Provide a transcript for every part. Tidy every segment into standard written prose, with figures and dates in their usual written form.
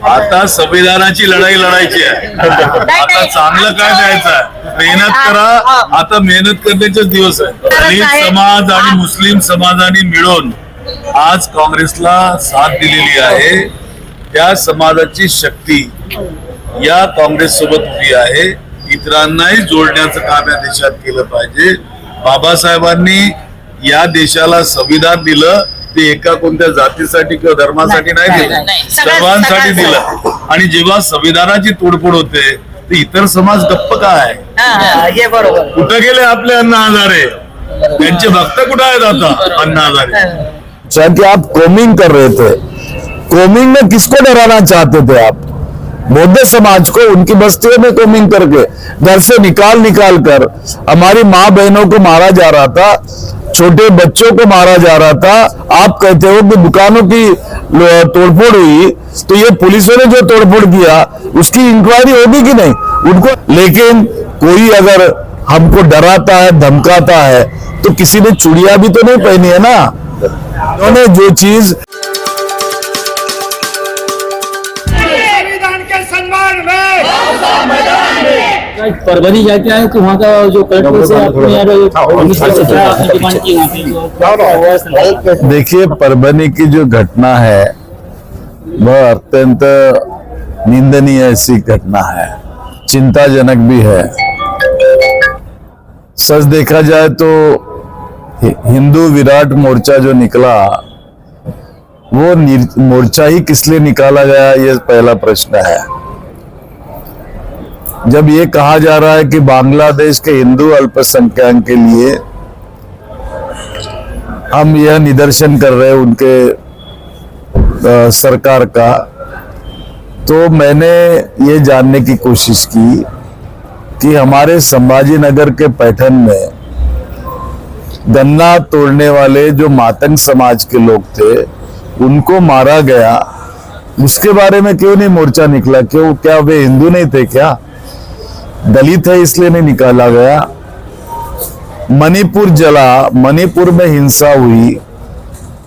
आता संविधानाची लढाई लढायची आहे. आता चांगलं काय द्यायचं आहे, मेहनत करा. आता मेहनत करण्याचे दिवस आहे. दलित समाज आणि मुस्लिम समाजाने मिळून आज काँग्रेसला साथ दिलेली आहे. त्या समाजाची शक्ती या काँग्रेस सोबत उभी आहे. इतरांनाही जोडण्याचं काम या देशात केलं पाहिजे. बाबासाहेबांनी या देशाला संविधान दिलं ते एका कोणत्या जातीसाठी किंवा धर्मासाठी नाही दिलं, सर्वांसाठी दिलं. आणि जेव्हा संविधानाची तोडफोड होते ते इतर समाज गप्प काय? कुठं गेले आपले अण्णा हजारे? त्यांचे भक्त कुठं आहेत आता अण्णा हजारे? कि आप कोमिंग कर रहे थे, कोमिंग में किसको डराना चाहते थे आप? बौद्ध समाज को उनकी बस्तियों में कोमिंग करके घर से निकाल कर हमारी माँ बहनों को मारा जा रहा था, छोटे बच्चों को मारा जा रहा था. आप कहते हो कि दुकानों की तोड़फोड़ हुई, तो ये पुलिसों ने जो तोड़फोड़ किया उसकी इंक्वायरी होगी कि नहीं उनको? लेकिन कोई अगर हमको डराता है धमकाता है तो किसी ने चूड़ियां भी तो नहीं पहनी है ना. उन्होंने जो चीज परभनी जाके आए तो वहाँ का जो कलेक्टर से आपने डिमांड की वहाँ पे? देखिए, परभनी की जो घटना है वह अत्यंत निंदनीय ऐसी घटना है, चिंताजनक भी है. सच देखा जाए तो हिंदू विराट मोर्चा जो निकला वो मोर्चा ही किस लिए निकाला गया, ये पहला प्रश्न है. जब ये कहा जा रहा है कि बांग्लादेश के हिंदू अल्पसंख्यक के लिए हम यह निदर्शन कर रहे हैं उनके सरकार का, तो मैंने ये जानने की कोशिश की कि हमारे संभाजी नगर के पैठन में गन्ना तोड़ने वाले जो मातंग समाज के लोग थे उनको मारा गया, उसके बारे में क्यों नहीं मोर्चा निकला? क्यों? क्या वे हिंदू नहीं थे क्या? दलित है इसलिए नहीं निकाला गया? मणिपुर जला, मणिपुर में हिंसा हुई,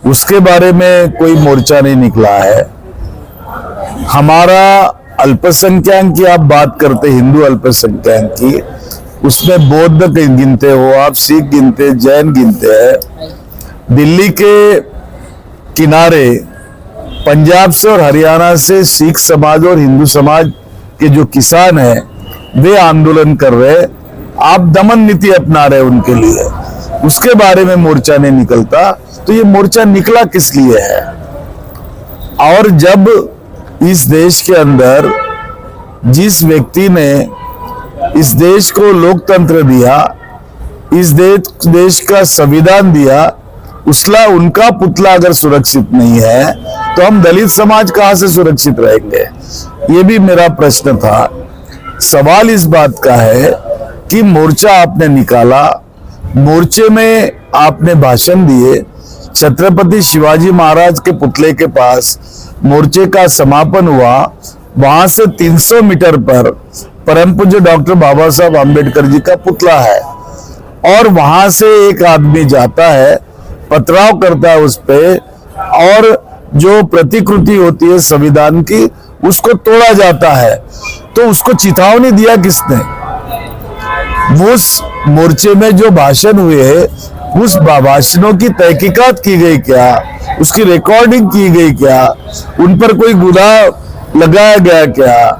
उसके बारे में कोई मोर्चा नहीं निकला है. हमारा अल्पसंख्यक की आप बात करते, हिंदू अल्पसंख्यक की, उसमें बौद्ध गिनते हो आप, सिख गिनते, जैन गिनते हैं. दिल्ली के किनारे पंजाब से और हरियाणा से सिख समाज और हिंदू समाज के जो किसान हैं वे आंदोलन कर रहे, आप दमन नीति अपना रहे उनके लिए, उसके बारे में मोर्चा नहीं निकलता. तो ये मोर्चा निकला किस लिए है? और जब इस देश के अंदर जिस व्यक्ति ने इस देश को लोकतंत्र दिया, इस देश का संविधान दिया, उसला उनका पुतला अगर सुरक्षित नहीं है तो हम दलित समाज कहां से सुरक्षित रहेंगे? ये भी मेरा प्रश्न था. सवाल इस बात का है कि मोर्चा आपने निकाला, मोर्चे में आपने भाषण दिए, छत्रपति शिवाजी महाराज के पुतले के पास मोर्चे का समापन हुआ, वहां से 300 मीटर पर परम पूज्य डॉक्टर बाबा साहब आम्बेडकर जी का पुतला है, और वहां से एक आदमी जाता है, पथराव करता है उस पे, और जो प्रतिकृति होती है संविधान की उसको तोड़ा जाता है. तो उसको चेतावनी दिया किसने? उस मोर्चे में जो भाषण हुए हैं उस भाषणों की तहकीकात की गई क्या? उसकी रिकॉर्डिंग की गई क्या? उन पर कोई गुनाह लगाया गया क्या?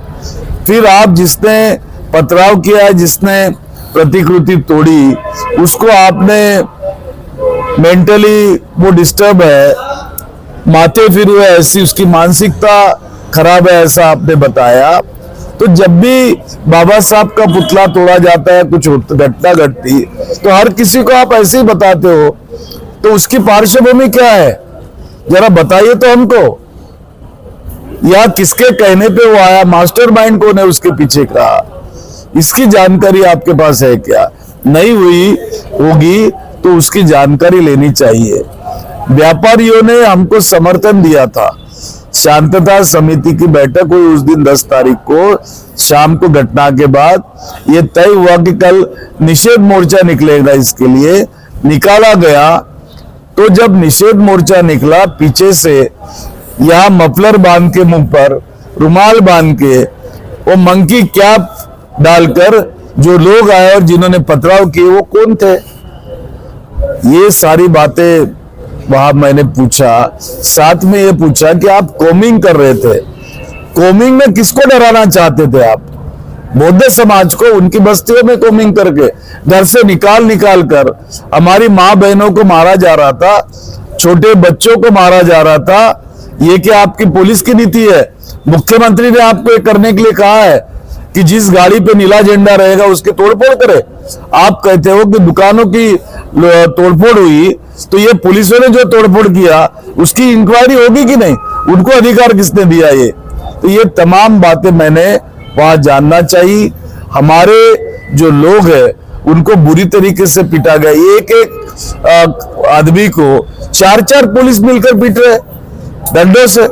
फिर आप जिसने पथराव किया, जिसने प्रतिकृति तोड़ी, उसको आपने मेंटली वो डिस्टर्ब है, माथे फिर हुए, ऐसी उसकी मानसिकता खराब है, ऐसा आपने बताया. तो जब भी बाबा साहब का पुतला तोड़ा जाता है, कुछ घटना घटती, तो हर किसी को आप ऐसे ही बताते हो, तो उसकी पार्श्वभूमि क्या है जरा बताइए तो हमको, या किसके कहने पे वो आया, मास्टरमाइंड कौन है उसके पीछे का, इसकी जानकारी आपके पास है क्या? नहीं हुई होगी तो उसकी जानकारी लेनी चाहिए. व्यापारियों ने हमको समर्थन दिया था, शांतता समिति की बैठक हुई उस दिन 10 तारीख को शाम को, घटना के बाद ये तय हुआ कि कल निषेध मोर्चा निकलेगा, इसके लिए निकाला गया. तो जब निषेध मोर्चा निकला, पीछे से यहाँ मफलर बांध के मुंह पर रुमाल बांध के, वो मंकी कैप डालकर जो लोग आए और जिन्होंने पथराव किए वो कौन थे? ये सारी बातें वहां मैंने पूछा। साथ में ये पूछा कि आप कोमिंग कर रहे थे, कोमिंग में किसको डराना चाहते थे आप? बौद्ध समाज को उनकी बस्तियों में कोमिंग करके घर से निकाल कर हमारी माँ बहनों को मारा जा रहा था, छोटे बच्चों को मारा जा रहा था। ये क्या आपकी पुलिस की नीति है? मुख्यमंत्री ने आपको ये करने के लिए कहा है कि जिस गाड़ी पे नीला झंडा रहेगा उसकी तोड़फोड़ करे। आप कहते हो कि दुकानों की तोड़फोड़ हुई, तो ये पुलिसों ने जो तोड़फोड़ किया उसकी इंक्वायरी होगी कि नहीं? उनको अधिकार किसने दिया? ये तो ये तमाम बातें मैंने वहां जानना चाहिए। हमारे जो लोग हैं उनको बुरी तरीके से पीटा गया। एक आदमी को 4 पुलिस मिलकर पीट रहे डंडों से।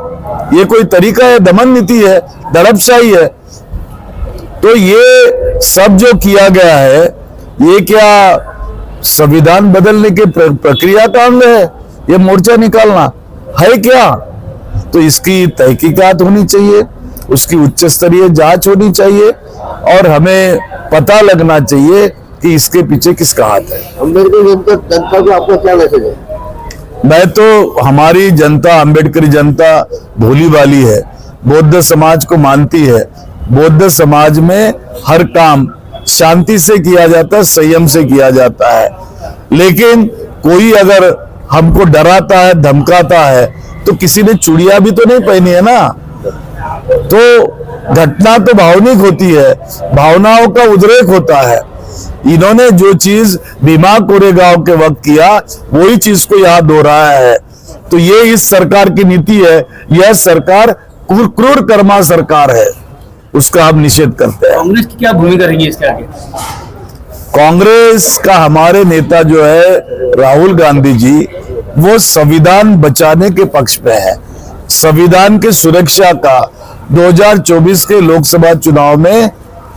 ये कोई तरीका है? दमन नीति है, दड़पशाही है। तो ये सब जो किया गया है, ये क्या संविधान बदलने की प्रक्रिया का अंग है? ये मोर्चा निकालना है क्या? तो इसकी तहकीकात होनी चाहिए, उसकी उच्च स्तरीय जांच होनी चाहिए और हमें पता लगना चाहिए कि इसके पीछे किसका हाथ है। अम्बेडकर जनता को आपका क्या मैसेज है? मैं तो, हमारी जनता, अम्बेडकरी जनता भोली भाली है, बौद्ध समाज को मानती है। बौद्ध समाज में हर काम शांति से किया जाता है, संयम से किया जाता है। लेकिन कोई अगर हमको डराता है, धमकाता है, तो किसी ने चूड़ियां भी तो नहीं पहनी है ना। तो घटना तो भावनिक होती है, भावनाओं का उद्रेक होता है। इन्होंने जो चीज भीमा कोरेगांव के वक्त किया वही चीज को यहाँ दोहराया है। तो ये इस सरकार की नीति है। यह सरकार क्रूर कर्मा सरकार है, उसका हम निषेध करते हैं। कांग्रेस की क्या भूमिका रहेगी इसके आगे? कांग्रेस का हमारे नेता जो है राहुल गांधी जी, वो संविधान बचाने के पक्ष पे है। संविधान की सुरक्षा का 2024 के लोकसभा चुनाव में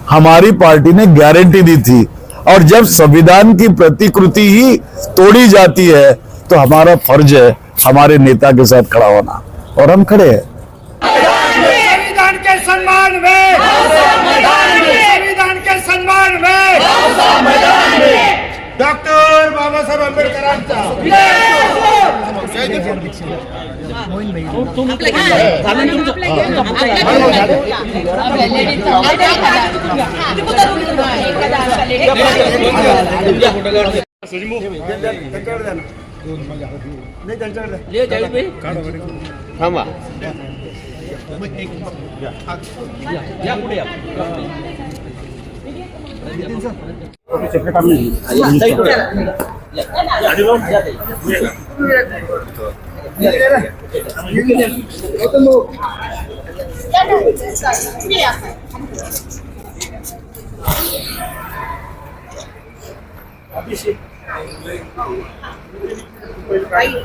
हमारी पार्टी ने गारंटी दी थी, और जब संविधान की प्रतिकृति ही तोड़ी जाती है तो हमारा फर्ज है हमारे नेता के साथ खड़ा होना, और हम खड़े हैं। संविधान के सम्मान में, संविधान के सम्मान में डॉक्टर बाबासाहेब आंबेडकरांचा थांबा. Right.